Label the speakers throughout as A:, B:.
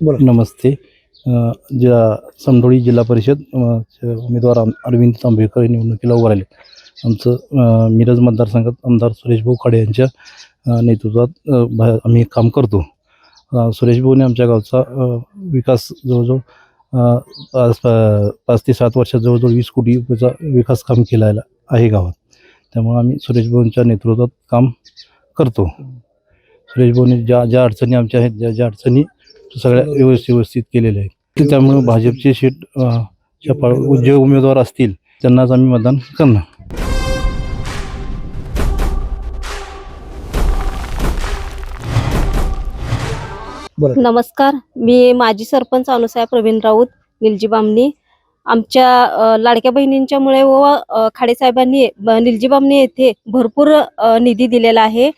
A: नमस्ते. समडोळी जिल्हा परिषद उमेदवार अरविंद तांबेकर निवडणुकीला उभं राहिले. आमचं मिरज मतदारसंघात आमदार सुरेशभाऊ खाडे यांच्या नेतृत्वात आम्ही काम करतो. सुरेशभाऊने आमच्या गावचा विकास जवळजवळ 5 ते 7 वर्षात जवळजवळ 20 कोटी रुपयाचा विकास काम केलेला आहे गावात. त्यामुळे आम्ही सुरेशभाऊंच्या नेतृत्वात काम करतो. सुरेशभाऊने ज्या अडचणी आमच्या आहेत, ज्या अडचणी सगळ्या व्यवस्थित केलेल्या आहेत. त्यामुळे भाजपचे जे उमेदवार असतील त्यांनाच आम्ही मतदान करणार.
B: नमस्कार, मी माजी सरपंच अनुसया प्रवीण राऊत, निलजी बामणी. आमच्या लाडक्या बहिणींच्यामुळे व खाडे साहेबांनी निलजी बामणी येथे भरपूर निधी दिलेला आहे.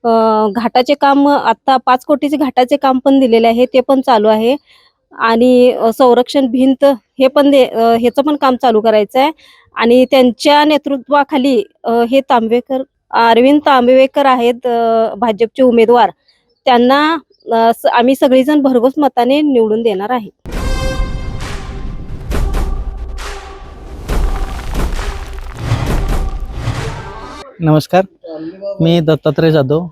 B: घाटाचे काम आता 5 कोटीचे घाटाचे काम पण दिलेले आहे, ते पण चालू आहे. आणि संरक्षण भिंत हे पण ह्याचं पण काम चालू करायचं आहे. आणि त्यांच्या नेतृत्वाखाली हे अरविंद तांबेकर आहेत भाजपचे उमेदवार. त्यांना आम्ही सगळेजण भरघोस मताने निवडून देणार आहे.
C: नमस्कार, मी दत्तात्रय जाधव,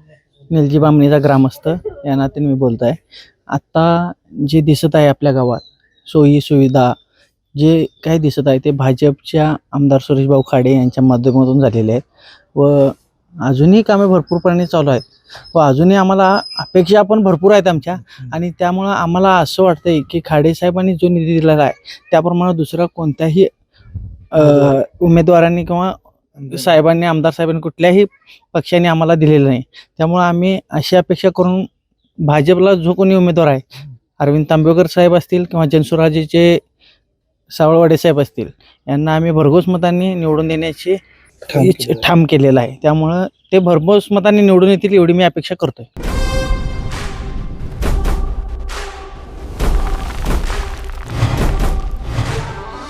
C: निलजी बामणीचा ग्रामस्थ या नात्याने मी बोलत आहे. आत्ता जे दिसत आहे आपल्या गावात सोयी सुविधा जे काही दिसत आहे ते भाजपच्या आमदार सुरेशभाऊ खाडे यांच्या माध्यमातून झालेले आहेत व अजूनही कामे भरपूरपणे चालू आहेत व अजूनही आम्हाला अपेक्षा पण भरपूर आहेत आमच्या. आणि त्यामुळं आम्हाला असं वाटतंय की खाडे साहेबांनी जो निधी दिलेला आहे त्याप्रमाणे दुसरा कोणत्याही उमेदवारांनी किंवा साहेबांनी आमदार साहेबांनी कुठल्याही पक्षाने आम्हाला दिलेलं नाही. त्यामुळे आम्ही अशी अपेक्षा करून भाजपला जो कोणी उमेदवार आहे, अरविंद तांबेकर साहेब असतील किंवा जनसुराजेचे सावळवाडे साहेब असतील, यांना आम्ही भरघोस मतांनी निवडून देण्याची ठाम केलेलं आहे. त्यामुळं ते भरघोस मतांनी निवडून येतील एवढी मी अपेक्षा करतोय.